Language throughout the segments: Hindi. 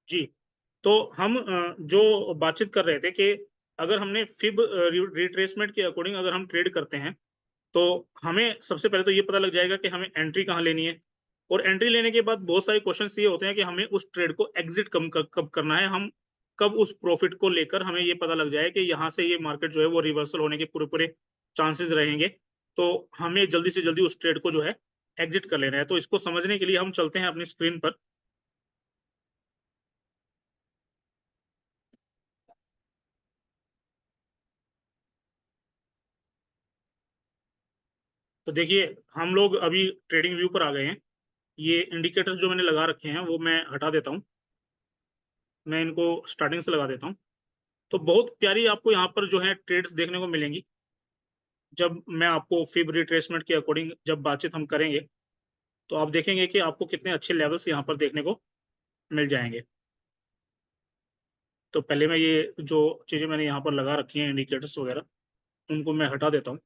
जी, तो हम जो बातचीत कर रहे थे कि अगर हमने फिब रिट्रेसमेंट के अकॉर्डिंग अगर हम ट्रेड करते हैं, तो हमें सबसे पहले तो ये पता लग जाएगा कि हमें एंट्री कहाँ लेनी है, और एंट्री लेने के बाद बहुत सारे क्वेश्चंस ये होते हैं कि हमें उस ट्रेड को एग्जिट कब करना है, हम कब उस प्रॉफिट को लेकर हमें ये पता लग जाए कि यहाँ से ये मार्केट जो है वो रिवर्सल होने के पूरे चांसेस रहेंगे, तो हमें जल्दी से जल्दी उस ट्रेड को जो है एग्जिट कर लेना है। तो इसको समझने के लिए हम चलते हैं अपनी स्क्रीन पर। तो देखिए, हम लोग अभी ट्रेडिंग व्यू पर आ गए हैं। ये इंडिकेटर जो मैंने लगा रखे हैं वो मैं हटा देता हूँ, मैं इनको स्टार्टिंग से लगा देता हूँ। तो बहुत प्यारी आपको यहाँ पर जो है ट्रेड्स देखने को मिलेंगी। जब मैं आपको फिब रिट्रेसमेंट के अकॉर्डिंग जब बातचीत हम करेंगे, तो आप देखेंगे कि आपको कितने अच्छे लेवल्स यहाँ पर देखने को मिल जाएंगे। तो पहले मैं ये जो चीज़ें मैंने यहाँ पर लगा रखी हैं इंडिकेटर्स वगैरह, उनको मैं हटा देता हूँ।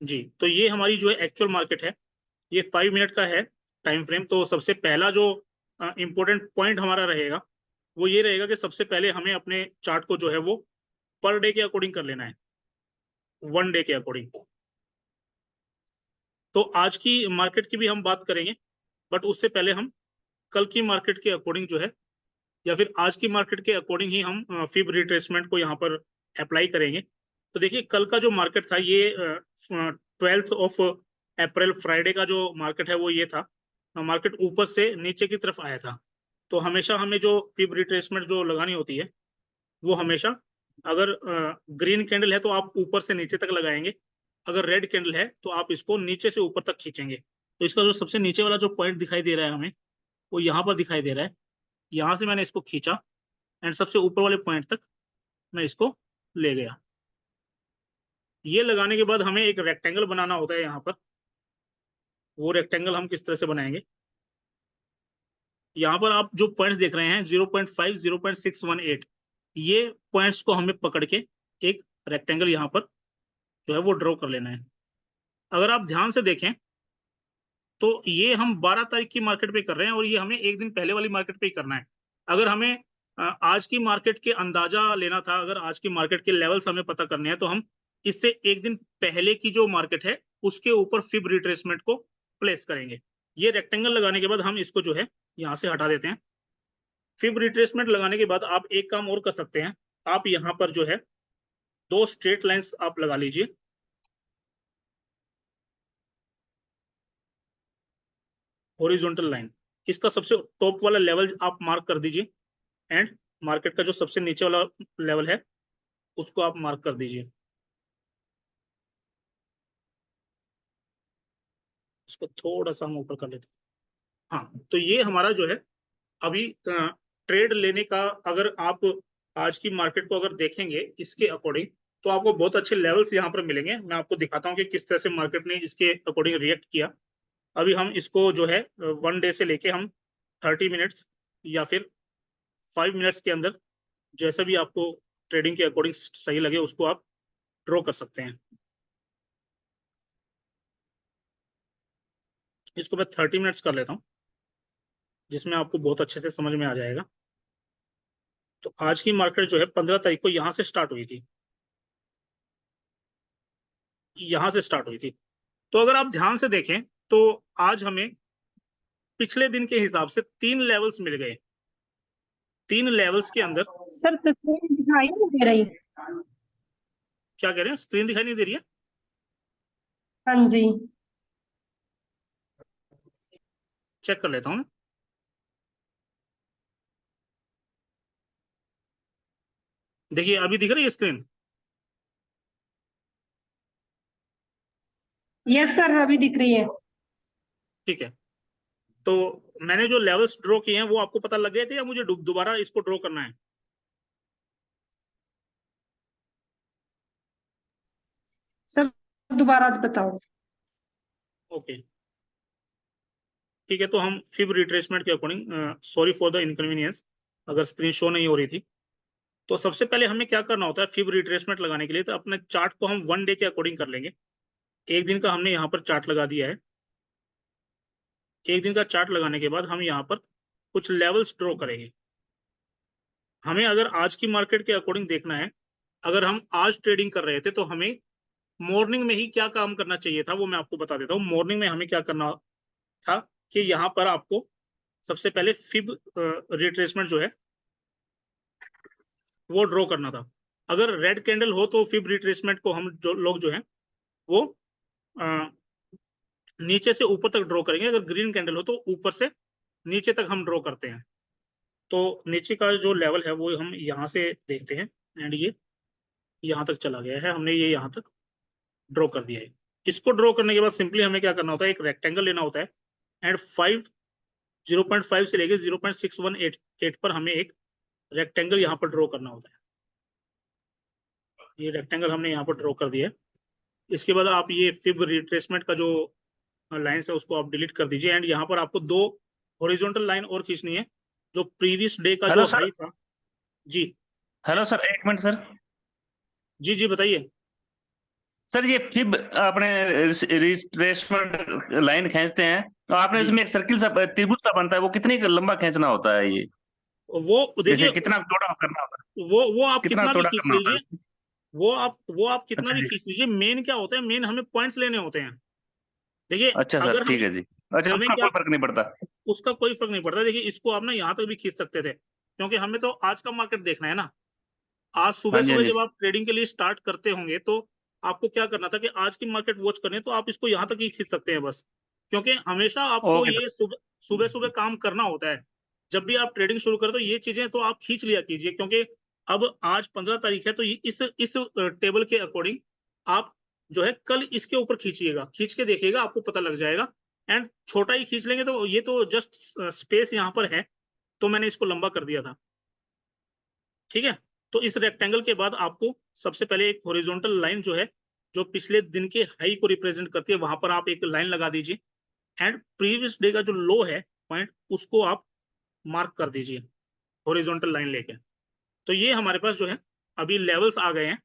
जी, तो ये हमारी जो है एक्चुअल मार्केट है। ये 5 मिनट का है टाइम फ्रेम। तो सबसे पहला जो इम्पोर्टेंट पॉइंट हमारा रहेगा वो ये रहेगा कि सबसे पहले हमें अपने चार्ट को जो है वो पर डे के अकॉर्डिंग कर लेना है, 1 डे के अकॉर्डिंग। तो आज की मार्केट की भी हम बात करेंगे, बट उससे पहले हम कल की मार्केट के अकॉर्डिंग जो है, या फिर आज की मार्केट के अकॉर्डिंग ही हम फिब रिट्रेसमेंट को यहाँ पर अप्लाई करेंगे। तो देखिए, कल का जो मार्केट था ये 12 अप्रैल फ्राइडे का जो मार्केट है वो ये था। मार्केट ऊपर से नीचे की तरफ आया था। तो हमेशा हमें जो फिब रिट्रेसमेंट जो लगानी होती है वो हमेशा, अगर ग्रीन कैंडल है तो आप ऊपर से नीचे तक लगाएंगे, अगर रेड कैंडल है तो आप इसको नीचे से ऊपर तक खींचेंगे। तो इसका जो सबसे नीचे वाला जो पॉइंट दिखाई दे रहा है हमें, वो यहाँ पर दिखाई दे रहा है। यहाँ से मैंने इसको खींचा एंड सबसे ऊपर वाले पॉइंट तक मैं इसको ले गया। ये लगाने के बाद हमें एक रेक्टेंगल बनाना होता है यहाँ पर। वो रेक्टेंगल हम किस तरह से बनाएंगे, यहाँ पर आप जो पॉइंट्स देख रहे हैं 0.5 0.618, ये पॉइंट्स को हमें पकड़ के एक रेक्टेंगल यहाँ पर जो है वो ड्रॉ कर लेना है। अगर आप ध्यान से देखें तो ये हम 12 तारीख की मार्केट पे कर रहे हैं, और ये हमें एक दिन पहले वाली मार्केट पे ही करना है। अगर हमें आज की मार्केट के अंदाजा लेना था, अगर आज की मार्केट के लेवल्स हमें पता करने हैं, तो हम इससे एक दिन पहले की जो मार्केट है उसके ऊपर फिब रिट्रेसमेंट को प्लेस करेंगे। ये रेक्टेंगल लगाने के बाद हम इसको जो है यहाँ से हटा देते हैं। फिब रिट्रेसमेंट लगाने के बाद आप एक काम और कर सकते हैं, आप यहाँ पर जो है 2 स्ट्रेट लाइंस आप लगा लीजिए। हॉरिजॉन्टल लाइन, इसका सबसे टॉप वाला लेवल आप मार्क कर दीजिए, एंड मार्केट का जो सबसे नीचे वाला लेवल है उसको आप मार्क कर दीजिए। इसको थोड़ा सा हम ऊपर कर लेते हैं। हाँ, तो ये हमारा जो है अभी ट्रेड लेने का, अगर आप आज की मार्केट को अगर देखेंगे इसके अकॉर्डिंग, तो आपको बहुत अच्छे लेवल्स यहाँ पर मिलेंगे। मैं आपको दिखाता हूँ कि किस तरह से मार्केट ने इसके अकॉर्डिंग रिएक्ट किया। अभी हम इसको जो है 1 डे से लेके हम 30 मिनट्स या फिर 5 मिनट्स के अंदर, जैसा भी आपको ट्रेडिंग के अकॉर्डिंग सही लगे उसको आप ड्रॉ कर सकते हैं। इसको मैं 30 मिनट्स कर लेता हूँ, जिसमें आपको बहुत अच्छे से समझ में आ जाएगा। तो आज की मार्केट जो है 15 तारीख को यहाँ से स्टार्ट हुई थी, यहाँ से स्टार्ट हुई थी। तो अगर आप ध्यान से देखें तो आज हमें पिछले दिन के हिसाब से 3 लेवल्स मिल गए। 3 लेवल्स के अंदर, सर स्क्रीन दिखाई नहीं दे रही। क्या कह रहे हैं, स्क्रीन दिखाई नहीं दे रही है? हाँ जी। चेक कर लेता हूँ। देखिए, अभी दिख रही है स्क्रीन? यस सर, अभी दिख रही है। ठीक है। तो मैंने जो लेवल्स ड्रॉ किए हैं वो आपको पता लग गए थे, या मुझे दोबारा इसको ड्रॉ करना है? सर दोबारा बताओ। ओके, ठीक है। तो हम फिब रिट्रेसमेंट के according, sorry for the inconvenience अगर स्क्रीन शो नहीं हो रही थी। तो सबसे पहले हमें क्या करना होता है फिब रिट्रेसमेंट लगाने के लिए, तो अपने चार्ट को हम 1 डे के अकॉर्डिंग कर लेंगे। एक दिन का हमने यहाँ पर चार्ट लगा दिया है। एक दिन का चार्ट लगाने के बाद हम यहाँ पर कुछ लेवल्स ड्रॉ करेंगे। हमें अगर आज की मार्केट के अकॉर्डिंग देखना है, अगर हम आज ट्रेडिंग कर रहे थे तो हमें मॉर्निंग में ही क्या काम करना चाहिए था वो मैं आपको बता देता हूँ। मॉर्निंग में हमें क्या करना था कि यहाँ पर आपको सबसे पहले फिब रिट्रेसमेंट जो है वो ड्रॉ करना था। अगर रेड कैंडल हो तो फिब रिट्रेसमेंट को हम जो लोग जो है वो नीचे से ऊपर तक ड्रॉ करेंगे। अगर ग्रीन कैंडल हो तो ऊपर से नीचे तक हम ड्रॉ करते हैं। तो नीचे का जो लेवल है वो हम यहाँ से देखते हैं एंड ये यहाँ तक चला गया है, हमने ये यहाँ तक ड्रॉ कर दिया है। इसको ड्रॉ करने के बाद सिंपली हमें क्या करना होता है, एक रेक्टेंगल लेना होता है एंड 0.5 से लेके 0.6188 पर हमें एक रेक्टेंगल यहाँ पर ड्रॉ करना होता है। ये रेक्टेंगल हमने यहाँ पर ड्रॉ कर दिया है। इसके बाद आप ये फिब रिट्रेसमेंट का जो लाइन्स है उसको आप डिलीट कर दीजिए एंड यहाँ पर आपको 2 हॉरिजॉन्टल लाइन और खींचनी है जो प्रीवियस डे का हेलो जो सर। हाई था। जी हेलो सर, एक मिनट सर। जी जी बताइए। सर ये फिब अपने रिट्रेसमेंट लाइन खींचते हैं तो आपने जी इसमें एक सर्किल सा त्रिभुज सा बनता है, वो कितनी लंबा खींचना होता है ये? वो जैसे देखिए कितना चौड़ा करना होता है? वो आप कितना कितना भी चौड़ा खींच करना होता लीजिए, है? वो आप कितना अच्छा भी जी। खींच लीजिए, मेन क्या होता है, मेन हमें पॉइंट्स लेने होते हैं। देखिए अच्छा सर, अगर ठीक हमें है जी। अच्छा, हमें उसका क्या, कोई फर्क नहीं पड़ता? उसका कोई फर्क नहीं पड़ता। देखिए इसको आप ना यहाँ तक भी खींच सकते थे क्योंकि हमें तो आज का मार्केट देखना है ना। आज सुबह हाँ जी, हाँ सुबह जी। जब आप ट्रेडिंग के लिए स्टार्ट करते होंगे तो आपको क्या करना था कि आज की मार्केट वॉच करनी है तो आप इसको यहाँ तक ही खींच सकते हैं बस। क्योंकि हमेशा आपको ओके सर। ये सुबह सुबह काम करना होता है। जब भी आप ट्रेडिंग शुरू करें तो ये चीजें तो आप खींच लिया कीजिए, क्योंकि अब आज 15 तारीख है तो इस टेबल के अकॉर्डिंग आप जो है कल इसके ऊपर खींचिएगा, खींच के देखिएगा, आपको पता लग जाएगा। एंड छोटा ही खींच लेंगे तो ये तो जस्ट स्पेस यहाँ पर है तो मैंने इसको लंबा कर दिया था। ठीक है, तो इस रेक्टेंगल के बाद आपको सबसे पहले एक हॉरिजॉन्टल लाइन जो है जो पिछले दिन के हाई को रिप्रेजेंट करती है वहां पर आप एक लाइन लगा दीजिए एंड प्रीवियस डे का जो लो है पॉइंट उसको आप मार्क कर दीजिए हॉरिजॉन्टल लाइन लेके। तो ये हमारे पास जो है अभी लेवल्स आ गए हैं,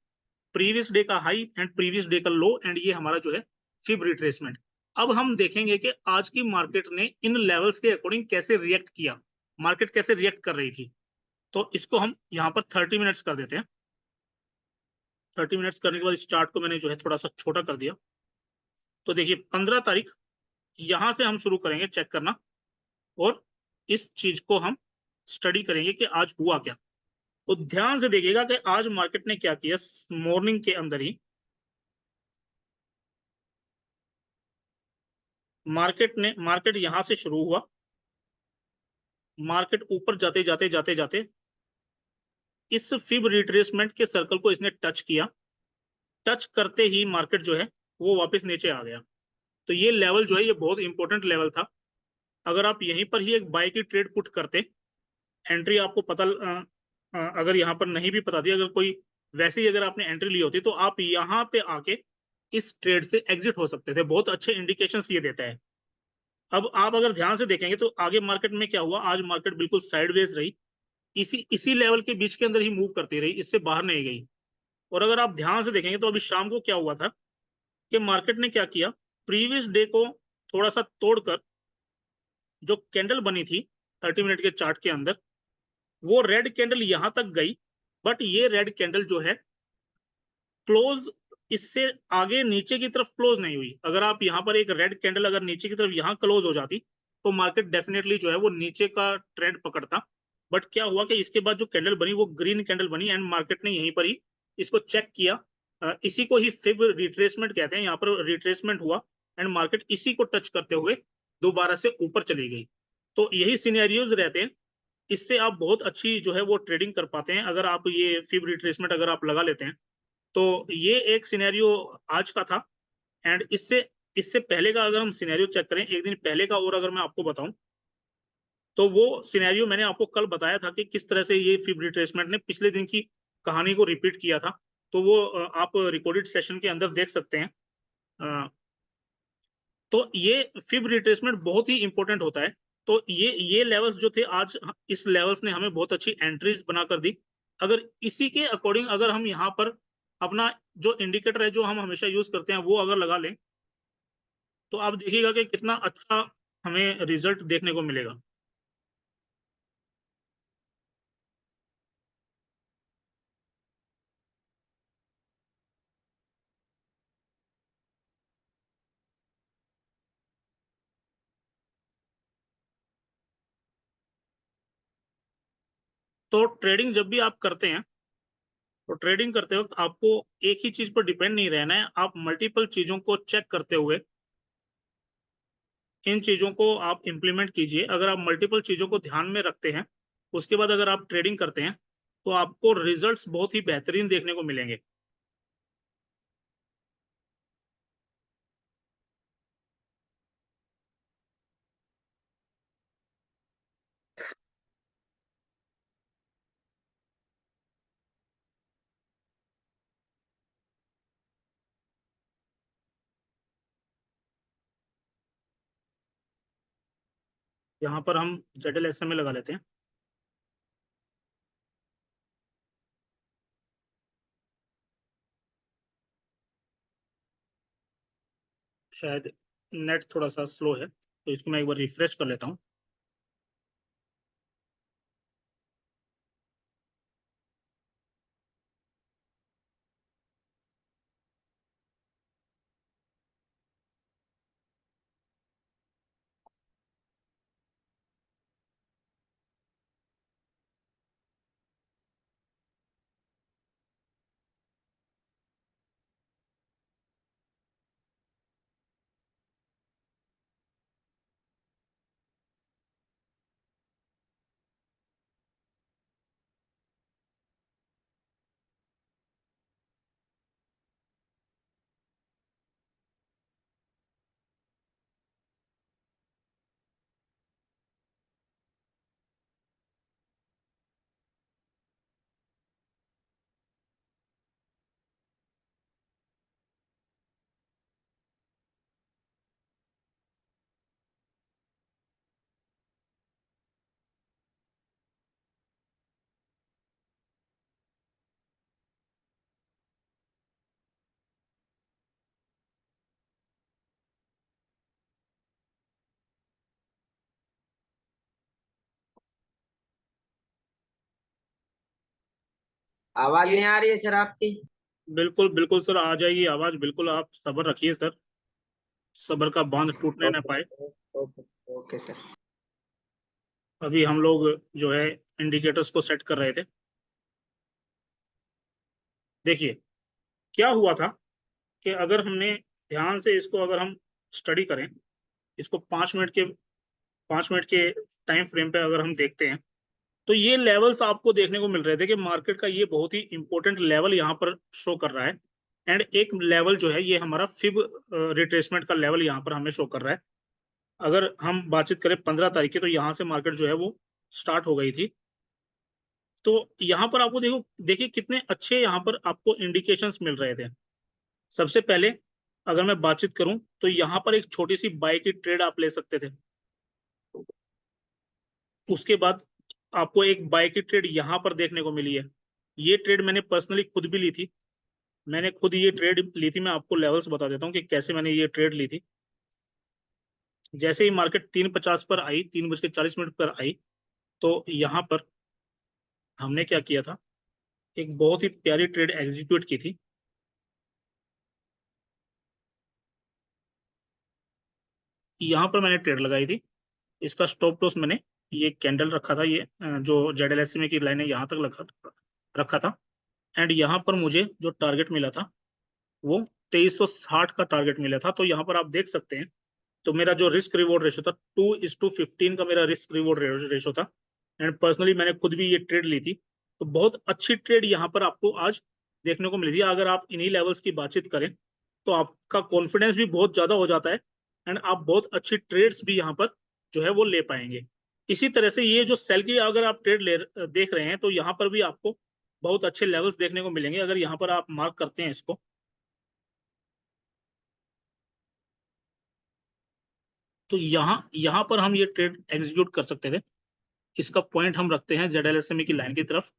प्रीवियस डे का हाई एंड प्रीवियस डे का लो एंड ये हमारा जो है फिब रिट्रेसमेंट। अब हम देखेंगे कि आज की मार्केट ने इन लेवल्स के अकॉर्डिंग कैसे रिएक्ट किया, मार्केट कैसे रिएक्ट कर रही थी। तो इसको हम यहाँ पर 30 मिनट्स कर देते हैं। 30 मिनट्स करने के बाद इस चार्ट को मैंने जो है थोड़ा सा छोटा कर दिया। तो देखिए 15 तारीख यहां से हम शुरू करेंगे चेक करना और इस चीज को हम स्टडी करेंगे कि आज हुआ क्या। तो ध्यान से देखिएगा कि आज मार्केट ने क्या किया। मॉर्निंग के अंदर ही मार्केट यहां से शुरू हुआ, मार्केट ऊपर जाते जाते जाते जाते इस फिब रिट्रेसमेंट के सर्कल को इसने टच किया। टच करते ही मार्केट जो है वो वापस नीचे आ गया। तो ये लेवल जो है ये बहुत इंपॉर्टेंट लेवल था। अगर आप यहीं पर ही एक बाय की ट्रेड पुट करते, एंट्री आपको पता अगर यहाँ पर नहीं भी पता थी, अगर कोई वैसे ही अगर आपने एंट्री ली होती तो आप यहाँ पे आके इस ट्रेड से एग्जिट हो सकते थे। बहुत अच्छे इंडिकेशंस ये देता है। अब आप अगर ध्यान से देखेंगे तो आगे मार्केट में क्या हुआ, आज मार्केट बिल्कुल साइडवेज रही, इसी लेवल के बीच के अंदर ही मूव करती रही, इससे बाहर नहीं गई। और अगर आप ध्यान से देखेंगे तो अभी शाम को क्या हुआ था कि मार्केट ने क्या किया, प्रीवियस डे को थोड़ा सा तोड़कर जो कैंडल बनी थी 30 मिनट के चार्ट के अंदर, वो रेड कैंडल यहां तक गई। बट ये रेड कैंडल जो है क्लोज इससे आगे नीचे की तरफ क्लोज नहीं हुई। अगर आप यहाँ पर एक रेड कैंडल अगर नीचे की तरफ यहाँ क्लोज हो जाती तो मार्केट डेफिनेटली जो है वो नीचे का ट्रेंड पकड़ता। बट क्या हुआ कि इसके बाद जो कैंडल बनी वो ग्रीन कैंडल बनी एंड मार्केट ने यहीं पर ही इसको चेक किया। इसी को ही फिब रिट्रेसमेंट कहते हैं। यहाँ पर रिट्रेसमेंट हुआ एंड मार्केट इसी को टच करते हुए दोबारा से ऊपर चली गई। तो यही सिनेरियोज रहते हैं, इससे आप बहुत अच्छी जो है वो ट्रेडिंग कर पाते हैं अगर आप ये फिब रिट्रेसमेंट अगर आप लगा लेते हैं। तो ये एक सिनेरियो आज का था एंड इससे इससे पहले का अगर हम सिनेरियो चेक करें एक दिन पहले का, और अगर मैं आपको बताऊं तो वो सिनेरियो मैंने आपको कल बताया था कि किस तरह से ये फिब रिट्रेसमेंट ने पिछले दिन की कहानी को रिपीट किया था। तो वो आप रिकॉर्डेड सेशन के अंदर देख सकते हैं। तो ये फिब रिट्रेसमेंट बहुत ही इंपॉर्टेंट होता है। तो ये लेवल्स जो थे आज, इस लेवल्स ने हमें बहुत अच्छी एंट्रीज बनाकर दी। अगर इसी के अकॉर्डिंग अगर हम यहाँ पर अपना जो इंडिकेटर है जो हम हमेशा यूज करते हैं वो अगर लगा लें तो आप देखिएगा कि कितना अच्छा हमें रिजल्ट देखने को मिलेगा। तो ट्रेडिंग जब भी आप करते हैं, तो ट्रेडिंग करते वक्त आपको एक ही चीज पर डिपेंड नहीं रहना है, आप मल्टीपल चीजों को चेक करते हुए इन चीजों को आप इम्प्लीमेंट कीजिए। अगर आप मल्टीपल चीजों को ध्यान में रखते हैं, उसके बाद अगर आप ट्रेडिंग करते हैं, तो आपको रिजल्ट्स बहुत ही बेहतरीन देखने को मिलेंगे। यहाँ पर हम ZLSMA लगा लेते हैं। शायद नेट थोड़ा सा स्लो है, तो इसको मैं एक बार रिफ्रेश कर लेता हूँ। आवाज नहीं आ रही है सर आपकी। बिल्कुल बिल्कुल सर, आ जाएगी आवाज, बिल्कुल आप सब्र रखिए सर, सब्र का बांध टूटने न पाए। Okay okay sir. अभी हम लोग जो है इंडिकेटर्स को सेट कर रहे थे। देखिए क्या हुआ था कि अगर हमने ध्यान से इसको अगर हम स्टडी करें, इसको 5 मिनट के टाइम फ्रेम पे अगर हम देखते हैं, तो ये लेवल्स आपको देखने को मिल रहे थे कि मार्केट का ये बहुत ही इंपॉर्टेंट लेवल यहाँ पर शो कर रहा है। एंड एक लेवल जो है ये हमारा फिब रिट्रेसमेंट का लेवल यहाँ पर हमें शो कर रहा है। अगर हम बातचीत करें 15 तारीख की, तो यहाँ से मार्केट जो है वो स्टार्ट हो गई थी। तो यहाँ पर आपको देखो, देखिए कितने अच्छे यहाँ पर आपको इंडिकेशंस मिल रहे थे। सबसे पहले अगर मैं बातचीत करूं, तो यहाँ पर एक छोटी सी बाय की ट्रेड आप ले सकते थे। उसके बाद आपको एक बाय की ट्रेड यहाँ पर देखने को मिली है। ये ट्रेड मैंने पर्सनली खुद भी ली थी, मैंने खुद ये ट्रेड ली थी। मैं आपको लेवल्स बता देता हूँ कि कैसे मैंने ये ट्रेड ली थी। जैसे ही मार्केट 3:50 पर आई, 3:40 पर आई, तो यहाँ पर हमने क्या किया था, एक बहुत ही प्यारी ट्रेड एग्जीक्यूट की थी। यहाँ पर मैंने ट्रेड लगाई थी, इसका स्टॉप लॉस मैंने ये कैंडल रखा था, ये जो ZLSMA की लाइन है यहाँ तक रखा था। एंड यहाँ पर मुझे जो टारगेट मिला था वो 2360 का टारगेट मिला था। तो यहाँ पर आप देख सकते हैं, तो मेरा जो रिस्क रिवॉर्ड रेशो था 2:15 का मेरा रिस्क रिवॉर्ड रेशो था। एंड पर्सनली मैंने खुद भी ये ट्रेड ली थी। तो बहुत अच्छी ट्रेड यहाँ पर आपको आज देखने को मिली थी। अगर आप इन्हीं लेवल्स की बातचीत करें, तो आपका कॉन्फिडेंस भी बहुत ज्यादा हो जाता है, एंड आप बहुत अच्छी ट्रेड्स भी यहाँ पर जो है वो ले पाएंगे। इसी तरह से ये जो सेल की अगर आप ट्रेड देख रहे हैं, तो यहाँ पर भी आपको बहुत अच्छे लेवल्स देखने को मिलेंगे। अगर यहाँ पर आप मार्क करते हैं इसको, तो यहाँ यहाँ पर हम ये ट्रेड एग्जीक्यूट कर सकते थे। इसका पॉइंट हम रखते हैं ZLSMA की लाइन की तरफ।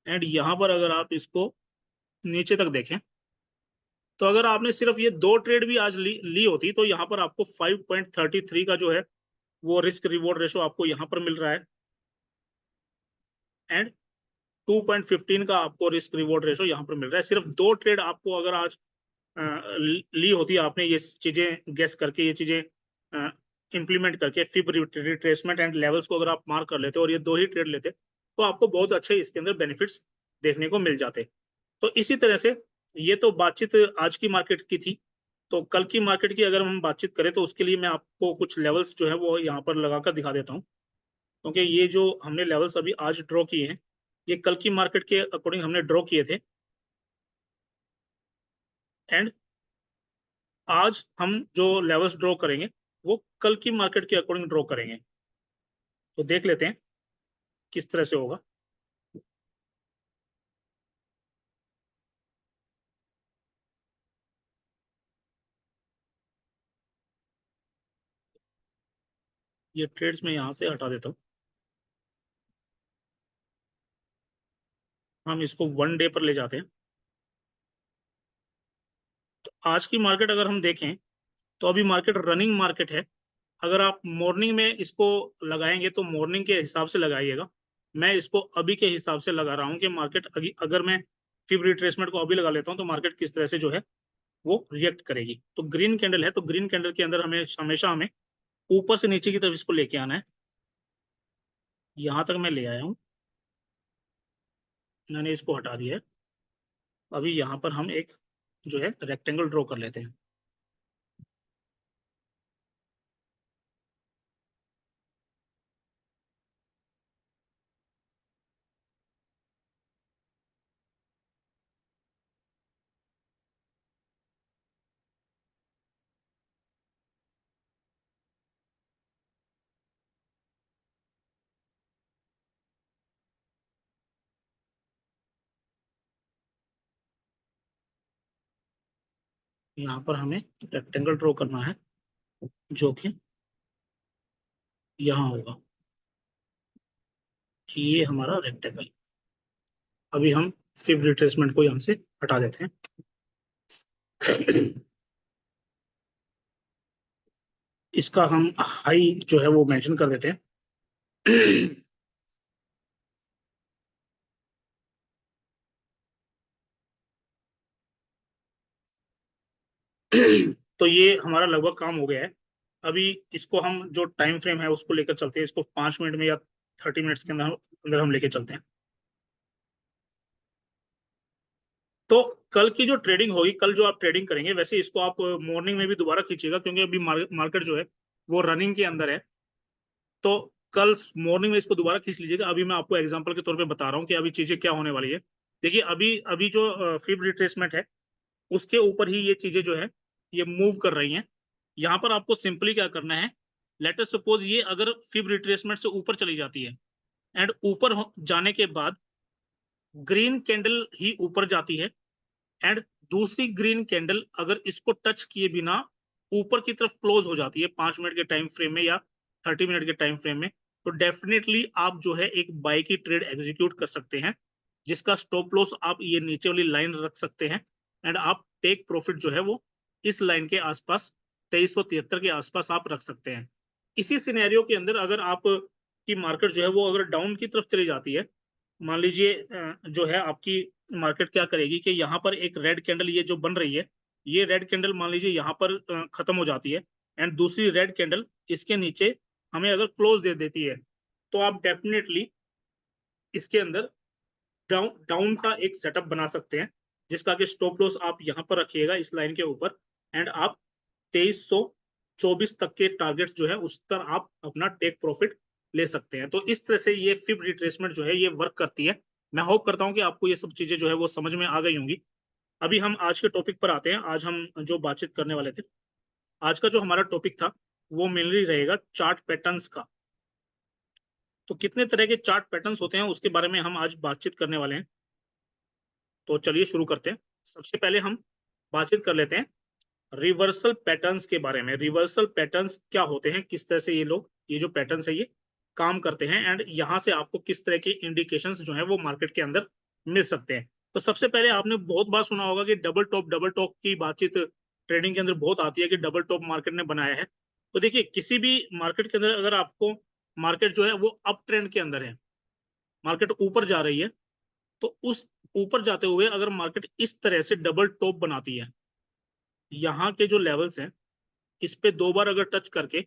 एंड यहाँ पर अगर आप इसको नीचे तक देखें, तो अगर आपने सिर्फ ये 2 ट्रेड भी आज ली होती, तो यहाँ पर आपको 5.33 का जो है वो रिस्क रिवॉर्ड रेशो आपको यहाँ पर मिल रहा है, एंड 2.15 का आपको रिस्क रिवॉर्ड रेशो यहाँ पर मिल रहा है। सिर्फ 2 ट्रेड आपको अगर आज ली होती है आपने, ये चीजें गेस करके, ये चीजें इंप्लीमेंट करके, फिब रिट्रेसमेंट एंड लेवल्स को अगर आप मार्क कर लेते और ये 2 ही ट्रेड लेते, तो आपको बहुत अच्छे इसके अंदर बेनिफिट्स देखने को मिल जाते। तो इसी तरह से ये तो बातचीत आज की मार्केट की थी। तो कल की मार्केट की अगर हम बातचीत करें, तो उसके लिए मैं आपको कुछ लेवल्स जो है वो यहाँ पर लगाकर दिखा देता हूँ, क्योंकि ये जो हमने लेवल्स अभी आज ड्रॉ किए हैं, ये कल की मार्केट के अकॉर्डिंग हमने ड्रॉ किए थे, एंड आज हम जो लेवल्स ड्रॉ करेंगे वो कल की मार्केट के अकॉर्डिंग ड्रॉ करेंगे। तो देख लेते हैं किस तरह से होगा। ये ट्रेड्स मैं यहाँ से हटा देता हूँ, हम इसको 1 डे पर ले जाते हैं। तो आज की मार्केट अगर हम देखें, तो अभी मार्केट रनिंग मार्केट है। अगर आप मॉर्निंग में इसको लगाएंगे तो मॉर्निंग के हिसाब से लगाइएगा। मैं इसको अभी के हिसाब से लगा रहा हूँ कि मार्केट अगर मैं फिब रिट्रेसमेंट को अभी लगा लेता हूँ तो मार्केट किस तरह से जो है वो रिएक्ट करेगी। तो ग्रीन कैंडल है, तो ग्रीन कैंडल के अंदर हमेशा हमें ऊपर से नीचे की तरफ इसको लेके आना है। यहाँ तक मैं ले आया हूँ, मैंने इसको हटा दिया है। अभी यहाँ पर हम एक जो है रेक्टेंगल ड्रॉ कर लेते हैं। यहाँ पर हमें रेक्टेंगल ड्रॉ करना है, जो कि यहाँ होगा। ये हमारा रेक्टेंगल। अभी हम फिब रिट्रेसमेंट को यहाँ से हटा देते हैं। इसका हम हाई जो है वो मेंशन कर देते हैं। तो ये हमारा लगभग काम हो गया है। अभी इसको हम जो टाइम फ्रेम है उसको लेकर चलते हैं, इसको 5 मिनट में या 30 मिनट्स के अंदर हम लेके चलते हैं। तो कल की जो ट्रेडिंग होगी, कल जो आप ट्रेडिंग करेंगे, वैसे इसको आप मॉर्निंग में भी दोबारा खींचिएगा, क्योंकि अभी मार्केट जो है वो रनिंग के अंदर है। तो कल मॉर्निंग में इसको दोबारा खींच लीजिएगा। अभी मैं आपको एग्जांपल के तौर पे बता रहा हूँ कि अभी चीजें क्या होने वाली है। देखिए, अभी अभी जो फिब रिट्रेसमेंट है उसके ऊपर ही ये चीजें जो है ये मूव कर रही हैं। यहाँ पर आपको सिंपली क्या करना है, लेट अस सपोज ये अगर फिब रिट्रेसमेंट से ऊपर चली जाती है, एंड ऊपर जाने के बाद ग्रीन कैंडल ही ऊपर जाती है, एंड दूसरी ग्रीन कैंडल अगर इसको टच किए बिना ऊपर की तरफ क्लोज हो जाती है 5 मिनट के टाइम फ्रेम में या 30 मिनट के टाइम फ्रेम में, तो डेफिनेटली आप जो है एक बाय की ट्रेड एग्जीक्यूट कर सकते हैं, जिसका स्टॉप लॉस आप ये नीचे वाली लाइन रख सकते हैं, एंड आप टेक प्रॉफिट जो है वो इस लाइन के आसपास 2373 के आसपास आप रख सकते हैं। इसी सिनेरियो के अंदर अगर आप की मार्केट जो है वो अगर डाउन की तरफ चली जाती है, मान लीजिए जो है आपकी मार्केट क्या करेगी कि यहाँ पर एक रेड कैंडल ये जो बन रही है, ये रेड कैंडल मान लीजिए यहाँ पर खत्म हो जाती है, एंड दूसरी रेड कैंडल इसके नीचे हमें अगर क्लोज दे देती है, तो आप डेफिनेटली इसके अंदर डाउन का एक सेटअप बना सकते हैं, जिसका कि स्टॉप लॉस आप यहाँ पर रखिएगा इस लाइन के ऊपर, एंड आप 2324 तक के टारगेट जो है उस पर आप अपना टेक प्रॉफिट ले सकते हैं। तो इस तरह से ये फिब रिट्रेसमेंट जो है ये वर्क करती है। मैं होप करता हूँ कि आपको ये सब चीजें जो है वो समझ में आ गई होंगी। अभी हम आज के टॉपिक पर आते हैं। आज हम जो बातचीत करने वाले थे, आज का जो हमारा टॉपिक था वो मेनली रहेगा चार्ट पैटर्न्स का। तो कितने तरह के चार्ट पैटर्न्स होते हैं उसके बारे में हम आज बातचीत करने वाले हैं। तो चलिए शुरू करते हैं। सबसे पहले हम बातचीत कर लेते हैं रिवर्सल पैटर्न्स के बारे में। रिवर्सल पैटर्न्स क्या होते हैं, किस तरह से ये जो पैटर्न्स है ये काम करते हैं, एंड यहाँ से आपको किस तरह के इंडिकेशंस जो है वो मार्केट के अंदर मिल सकते हैं। तो सबसे पहले आपने बहुत बार सुना होगा कि डबल टॉप की बातचीत ट्रेडिंग के अंदर बहुत आती है कि डबल टॉप मार्केट ने बनाया है। तो देखिए किसी भी मार्केट के अंदर अगर आपको मार्केट जो है वो अप ट्रेंड के अंदर है, मार्केट ऊपर जा रही है, तो उस ऊपर जाते हुए अगर मार्केट इस तरह से डबल टॉप बनाती है, यहाँ के जो लेवल्स हैं इस पे 2 बार अगर टच करके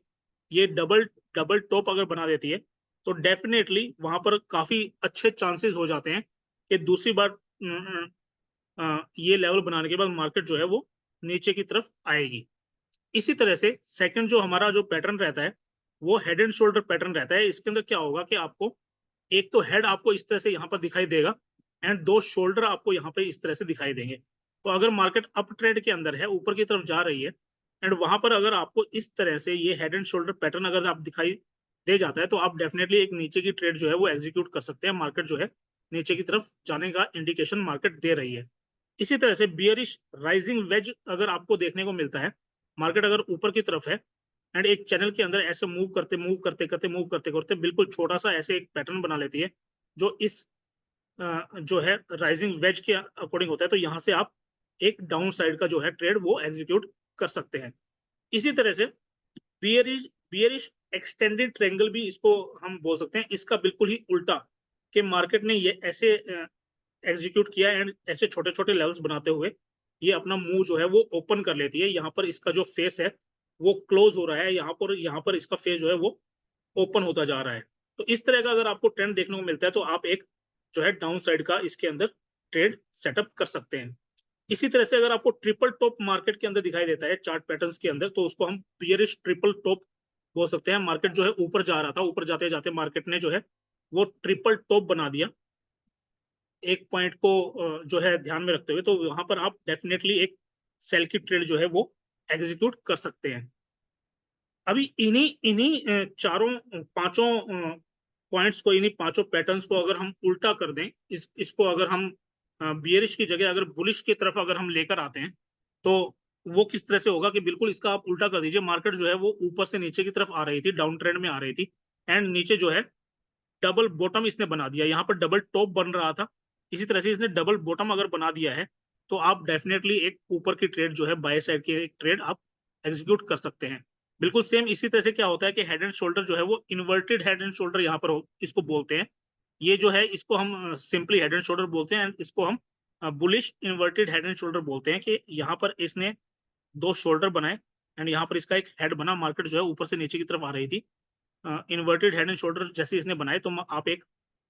ये डबल टॉप अगर बना देती है, तो डेफिनेटली वहां पर काफी अच्छे चांसेस हो जाते हैं कि दूसरी बार ये लेवल बनाने के बाद मार्केट जो है वो नीचे की तरफ आएगी। इसी तरह से सेकंड जो हमारा जो पैटर्न रहता है वो हेड एंड शोल्डर पैटर्न रहता है। इसके अंदर क्या होगा कि आपको एक तो हेड आपको इस तरह से यहाँ पर दिखाई देगा एंड 2 शोल्डर आपको यहाँ पे इस तरह से दिखाई देंगे। तो अगर मार्केट अप ट्रेंड के अंदर है, ऊपर की तरफ जा रही है एंड वहां पर अगर आपको इस तरह से ये हेड एंड शोल्डर पैटर्न अगर आप दिखाई दे जाता है, तो आप डेफिनेटली एक नीचे की ट्रेड जो है वो एग्जीक्यूट कर सकते हैं। मार्केट जो है नीचे की तरफ जाने का इंडिकेशन मार्केट दे रही है। इसी तरह से बियरिश राइजिंग वेज अगर आपको देखने को मिलता है, मार्केट अगर ऊपर की तरफ है एंड एक चैनल के अंदर ऐसे मूव करते करते बिल्कुल छोटा सा ऐसे एक पैटर्न बना लेती है जो इस जो है राइजिंग वेज के अकॉर्डिंग होता है, तो यहाँ से आप एक डाउन साइड का जो है ट्रेड वो एग्जीक्यूट कर सकते हैं। इसी तरह से बियरिश एक्सटेंडेड ट्रायंगल भी इसको हम बोल सकते हैं। इसका बिल्कुल ही उल्टा कि मार्केट ने ये ऐसे एग्जीक्यूट किया एंड ऐसे छोटे छोटे लेवल्स बनाते हुए ये अपना मुंह जो है वो ओपन कर लेती है। यहाँ पर इसका जो फेस है वो क्लोज हो रहा है, यहाँ पर इसका फेस जो है वो ओपन होता जा रहा है। तो इस तरह का अगर आपको ट्रेंड देखने को मिलता है तो आप एक जो है डाउन साइड का इसके अंदर ट्रेड सेटअप कर सकते हैं। इसी तरह से अगर आपको ट्रिपल टॉप मार्केट के अंदर दिखाई देता है चार्ट पैटर्न्स के अंदर, तो उसको हम बियरिश ट्रिपल टॉप बोल सकते हैं। मार्केट जो है ऊपर जा रहा था, ऊपर जाते जाते मार्केट ने जो है वो ट्रिपल टॉप बना दिया एक पॉइंट को जो है ध्यान में रखते हुए, तो वहां पर आप डेफिनेटली एक सेल की ट्रेड जो है वो एग्जीक्यूट कर सकते हैं। अभी इन्हीं इन्हीं चारों पांचों पॉइंट्स को, इन्हीं पांचों पैटर्न्स को अगर हम उल्टा कर दें, इसको अगर हम बियरिश की जगह अगर बुलिश की तरफ अगर हम लेकर आते हैं, तो वो किस तरह से होगा कि बिल्कुल इसका आप उल्टा कर दीजिए। मार्केट जो है वो ऊपर से नीचे की तरफ आ रही थी, डाउन ट्रेंड में आ रही थी एंड नीचे जो है डबल बॉटम इसने बना दिया, यहाँ पर डबल टॉप बन रहा था, इसी तरह से इसने डबल बॉटम अगर बना दिया है, तो आप डेफिनेटली एक ऊपर की ट्रेड जो है बाय साइड की एक ट्रेड आप एग्जीक्यूट कर सकते हैं। बिल्कुल सेम इसी तरह से क्या होता है कि हेड एंड शोल्डर जो है वो इन्वर्टेड हेड एंड शोल्डर यहाँ पर इसको बोलते हैं। ये जो है इसको हम सिंपली हेड एंड शोल्डर बोलते हैं एंड इसको हम bullish inverted head and shoulder बोलते हैं कि यहाँ पर इसने 2 शोल्डर बनाए एंड यहाँ पर इसका एक हेड बना। मार्केट जो है ऊपर से नीचे की तरफ आ रही थी, इन्वर्टेड हेड एंड शोल्डर जैसे इसने बनाए, तो आप एक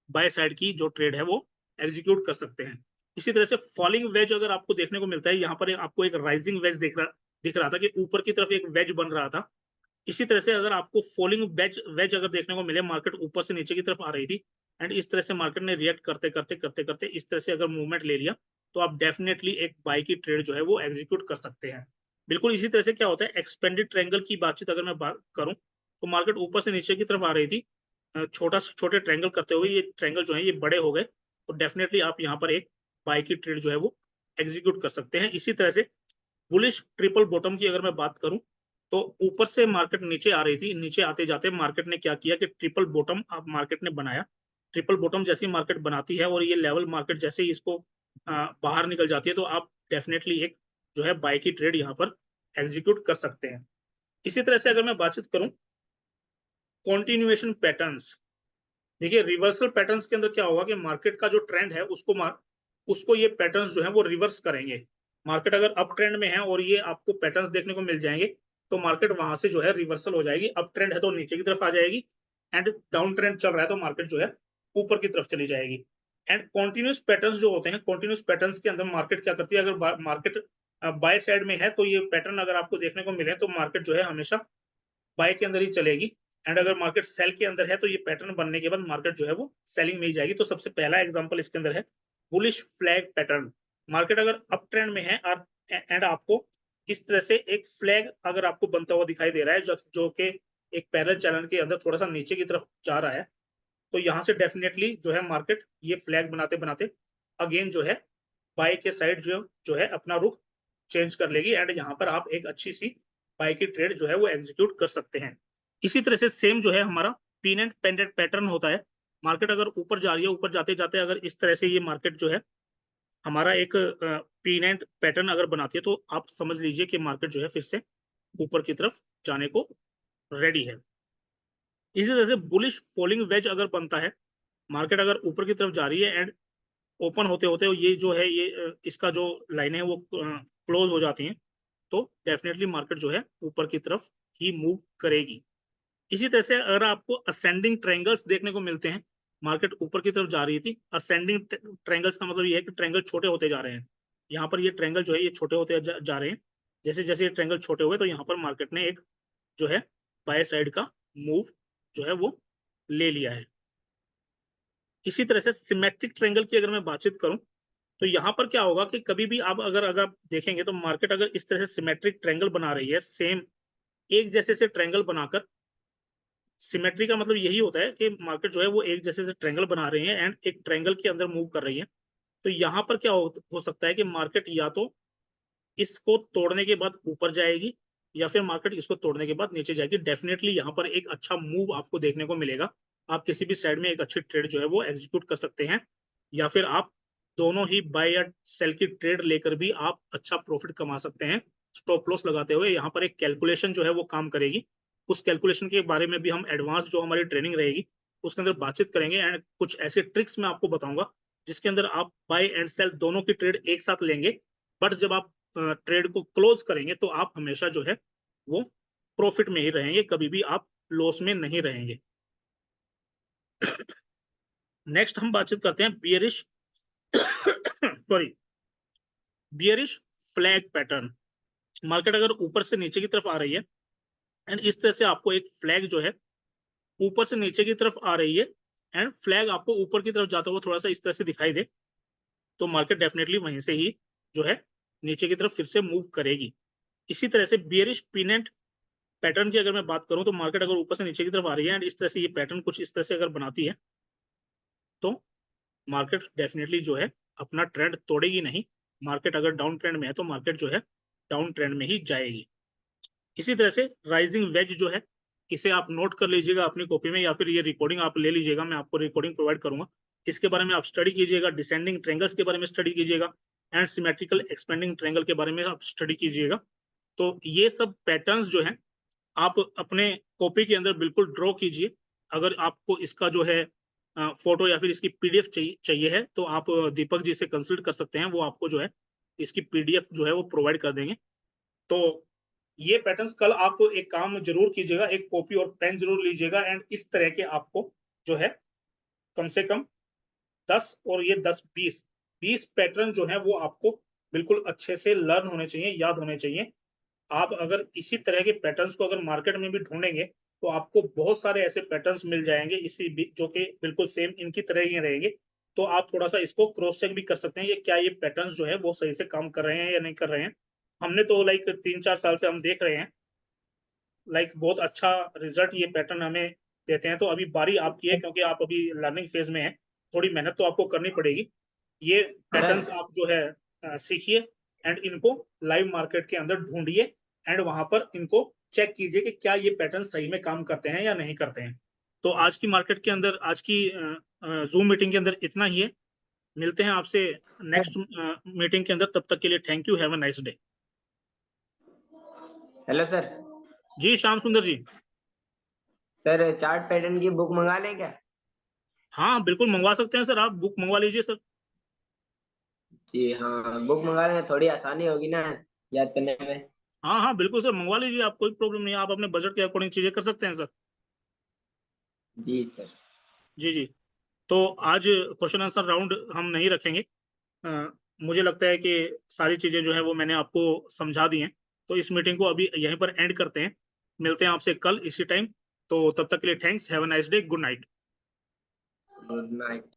बाय साइड की जो ट्रेड है वो एग्जीक्यूट कर सकते हैं। इसी तरह से फॉलिंग वेज अगर आपको देखने को मिलता है, यहाँ पर आपको एक राइजिंग वेज दिख रहा था कि ऊपर की तरफ एक वेज बन रहा था। इसी तरह से अगर आपको फॉलिंग वेज अगर देखने को मिले, मार्केट ऊपर से नीचे की तरफ आ रही थी एंड इस तरह से मार्केट ने रिएक्ट करते इस तरह से अगर मूवमेंट ले लिया, तो आप डेफिनेटली एक बाय की ट्रेड जो है वो एग्जीक्यूट कर सकते हैं। बिल्कुल इसी तरह से क्या होता है, एक्सपेंडेड ट्रायंगल की बातचीत अगर मैं बात करूं, तो मार्केट ऊपर से नीचे की तरफ आ रही थी, छोटे ट्रायंगल करते हुए ये ट्रायंगल जो है ये बड़े हो गए, तो डेफिनेटली आप यहाँ पर एक बाय की ट्रेड जो है वो एग्जीक्यूट कर सकते हैं। इसी तरह से बुलिश ट्रिपल बॉटम की अगर मैं बात करूं, तो ऊपर से मार्केट नीचे आ रही थी, नीचे आते जाते मार्केट ने क्या किया कि ट्रिपल बॉटम अब मार्केट ने बनाया। ट्रिपल बॉटम जैसी मार्केट बनाती है और ये लेवल मार्केट जैसे ही इसको बाहर निकल जाती है, तो आप डेफिनेटली एक जो है बाय की ट्रेड यहाँ पर एग्जीक्यूट कर सकते हैं। इसी तरह से अगर मैं बातचीत करूं कॉन्टिन्यूएशन पैटर्न्स, देखिए रिवर्सल पैटर्न्स के अंदर क्या होगा कि मार्केट का जो ट्रेंड है उसको ये पैटर्न्स जो है वो रिवर्स करेंगे। मार्केट अगर अप ट्रेंड में है और ये आपको पैटर्न्स देखने को मिल जाएंगे, तो मार्केट वहां से जो है रिवर्सल हो जाएगी। अप ट्रेंड है तो नीचे की तरफ आ जाएगी एंड डाउन ट्रेंड चल रहा है तो मार्केट जो है ऊपर की तरफ चली जाएगी। एंड कॉन्टिन्यूस पैटर्न्स जो होते हैं, कॉन्टिन्यूस पैटर्न्स के अंदर मार्केट क्या करती है, अगर मार्केट बाय साइड में है तो ये पैटर्न अगर आपको देखने को मिले तो मार्केट जो है हमेशा बाय के अंदर ही चलेगी एंड अगर मार्केट सेल के अंदर है तो ये पैटर्न बनने के बाद मार्केट जो है वो सेलिंग में ही जाएगी। तो सबसे पहला एग्जांपल इसके अंदर है बुलिश फ्लैग पैटर्न। मार्केट अगर अप ट्रेंड में है एंड आपको इस तरह से एक फ्लैग अगर आपको बनता हुआ दिखाई दे रहा है जो कि एक पैरेलल चैनल के अंदर थोड़ा सा नीचे की तरफ जा रहा है, तो यहाँ से डेफिनेटली जो है मार्केट ये फ्लैग बनाते बनाते अगेन जो है बाय के साइड जो है अपना रुख चेंज कर लेगी एंड यहाँ पर आप एक अच्छी सी बाय की ट्रेड जो है वो एग्जीक्यूट कर सकते हैं। इसी तरह से सेम जो है हमारा पिन एंड पेंडेंट पैटर्न होता है। मार्केट अगर ऊपर जा रही है, ऊपर जाते जाते अगर इस तरह से ये मार्केट जो है हमारा एक पिन एंड पैटर्न अगर बनाती है, तो आप समझ लीजिए कि मार्केट जो है फिर से ऊपर की तरफ जाने को रेडी है। इसी तरह से बुलिश फॉलिंग वेज अगर बनता है, मार्केट अगर ऊपर की तरफ जा रही है एंड ओपन होते होते ये जो है ये इसका जो लाइन है वो क्लोज हो जाती है, तो डेफिनेटली मार्केट जो है ऊपर की तरफ ही मूव करेगी। इसी तरह से अगर आपको असेंडिंग ट्रायंगल्स देखने को मिलते हैं, मार्केट ऊपर की तरफ जा रही थी, असेंडिंग ट्रायंगल्स का मतलब ये है कि ट्रायंगल छोटे होते जा रहे हैं। यहाँ पर ये ट्रायंगल जो है ये छोटे होते जा रहे हैं। जैसे जैसे ये ट्रायंगल छोटे हुए तो यहाँ पर मार्केट ने एक जो है बाय साइड का मूव जो है वो ले लिया है। इसी तरह से सिमेट्रिक ट्रायंगल की अगर मैं बातचीत करूं तो यहाँ पर क्या होगा कि कभी भी आप अगर देखेंगे तो मार्केट अगर इस तरह से सिमेट्रिक ट्रायंगल बना रही है, सेम एक जैसे से ट्रायंगल बनाकर, सिमेट्री का मतलब यही होता है कि मार्केट जो है वो एक जैसे से ट्रायंगल बना रही है एंड एक ट्रायंगल के अंदर मूव कर रही है, तो यहाँ पर क्या हो सकता है कि मार्केट या तो इसको तोड़ने के बाद ऊपर जाएगी या फिर मार्केट इसको तोड़ने के बाद नीचे जाएगी। डेफिनेटली यहाँ पर एक अच्छा मूव आपको देखने को मिलेगा। आप किसी भी साइड में एक अच्छी ट्रेड जो है वो एग्जीक्यूट कर सकते हैं, या फिर आप दोनों ही बाय या सेल की ट्रेड लेकर भी आप अच्छा प्रॉफिट कमा सकते हैं स्टॉप लॉस लगाते हुए। यहाँ पर एक कैलकुलेशन जो है वो काम करेगी, उस कैलकुलेशन के बारे में भी हम एडवांस जो हमारी ट्रेनिंग रहेगी उसके अंदर बातचीत करेंगे एंड कुछ ऐसे ट्रिक्स मैं आपको बताऊंगा जिसके अंदर आप बाय एंड सेल दोनों की ट्रेड एक साथ लेंगे, बट जब आप ट्रेड को क्लोज करेंगे तो आप हमेशा जो है वो प्रॉफिट में ही रहेंगे, कभी भी आप लॉस में नहीं रहेंगे। नेक्स्ट हम बातचीत करते हैं bearish bearish flag pattern. Market अगर ऊपर से नीचे की तरफ आ रही है एंड इस तरह से आपको एक फ्लैग जो है ऊपर से नीचे की तरफ आ रही है एंड फ्लैग आपको ऊपर की तरफ जाता हुआ थोड़ा सा इस तरह से दिखाई दे, तो मार्केट डेफिनेटली वहीं से ही जो है नीचे की तरफ फिर से मूव करेगी। इसी तरह से बियरिश पिनेंट पैटर्न की अगर मैं बात करूं तो मार्केट अगर ऊपर से नीचे की तरफ आ रही है एंड इस तरह से ये पैटर्न कुछ इस तरह से अगर बनाती है तो मार्केट डेफिनेटली जो है अपना ट्रेंड तोड़ेगी नहीं। मार्केट अगर डाउन ट्रेंड में है तो मार्केट जो है डाउन ट्रेंड में ही जाएगी। इसी तरह से राइजिंग वेज जो है, इसे आप नोट कर लीजिएगा अपनी कॉपी में या फिर ये रिकॉर्डिंग आप ले लीजिएगा, मैं आपको रिकॉर्डिंग प्रोवाइड करूंगा, इसके बारे में आप स्टडी कीजिएगा। डिसेंडिंग ट्रायंगल्स के बारे में स्टडी कीजिएगा एंड सिमेट्रिकल एक्सपेंडिंग ट्रायंगल के बारे में आप स्टडी कीजिएगा। तो ये सब पैटर्न्स जो है आप अपने कॉपी के अंदर बिल्कुल ड्रॉ कीजिए। अगर आपको इसका जो है फोटो या फिर इसकी पीडीएफ चाहिए है तो आप दीपक जी से कंसल्ट कर सकते हैं, वो आपको जो है इसकी पीडीएफ जो है वो प्रोवाइड कर देंगे। तो ये पैटर्न्स कल आप एक काम जरूर कीजिएगा, एक कॉपी और पेन जरूर लीजिएगा एंड इस तरह के आपको जो है कम से कम 10 और ये 10-20 पैटर्न जो है वो आपको बिल्कुल अच्छे से लर्न होने चाहिए, याद होने चाहिए। आप अगर इसी तरह के पैटर्न्स को अगर मार्केट में भी ढूंढेंगे तो आपको बहुत सारे ऐसे पैटर्न्स मिल जाएंगे इसी जो कि बिल्कुल सेम इनकी तरह ही रहेंगे। तो आप थोड़ा सा इसको क्रॉस चेक भी कर सकते हैं, ये क्या ये पैटर्न्स जो है वो सही से काम कर रहे हैं या नहीं कर रहे हैं। हमने तो लाइक 3-4 साल से हम देख रहे हैं, लाइक बहुत अच्छा रिजल्ट ये पैटर्न हमें देते हैं। तो अभी बारी आपकी है क्योंकि आप अभी लर्निंग फेज में हैं, थोड़ी मेहनत तो आपको करनी पड़ेगी। ये पैटर्न्स आप जो है सीखिए एंड इनको लाइव मार्केट के अंदर ढूंढिए एंड वहां पर इनको चेक कीजिए कि क्या ये पैटर्न सही में काम करते हैं या नहीं करते हैं। तो आज की मार्केट के अंदर, आज की जूम मीटिंग के अंदर इतना ही है। मिलते हैं आपसे नेक्स्ट मीटिंग के अंदर, तब तक के लिए thank you, have a nice day. Hello sir. जी Shyam Sundar ji. Sir chart pattern की बुक मंगा लें क्या? हाँ बिल्कुल मंगवा सकते हैं सर, आप बुक मंगवा लीजिए सर। जी हाँ, बुक मंगा लें, थोड़ी आसानी होगी ना याद करने में। हाँ हाँ बिल्कुल सर मंगवा लीजिए, आप कोई प्रॉब्लम नहीं है, आप अपने बजट के अकॉर्डिंग चीजें कर सकते हैं सर। जी सर। जी जी। तो आज क्वेश्चन आंसर राउंड हम नहीं रखेंगे। मुझे लगता है कि सारी चीजें जो है वो मैंने आपको समझा दी हैं, तो इस मीटिंग को अभी यहीं पर एंड करते हैं। मिलते हैं आपसे कल इसी टाइम। तो तब तक के लिए thanks, have a nice day, good night. Good night.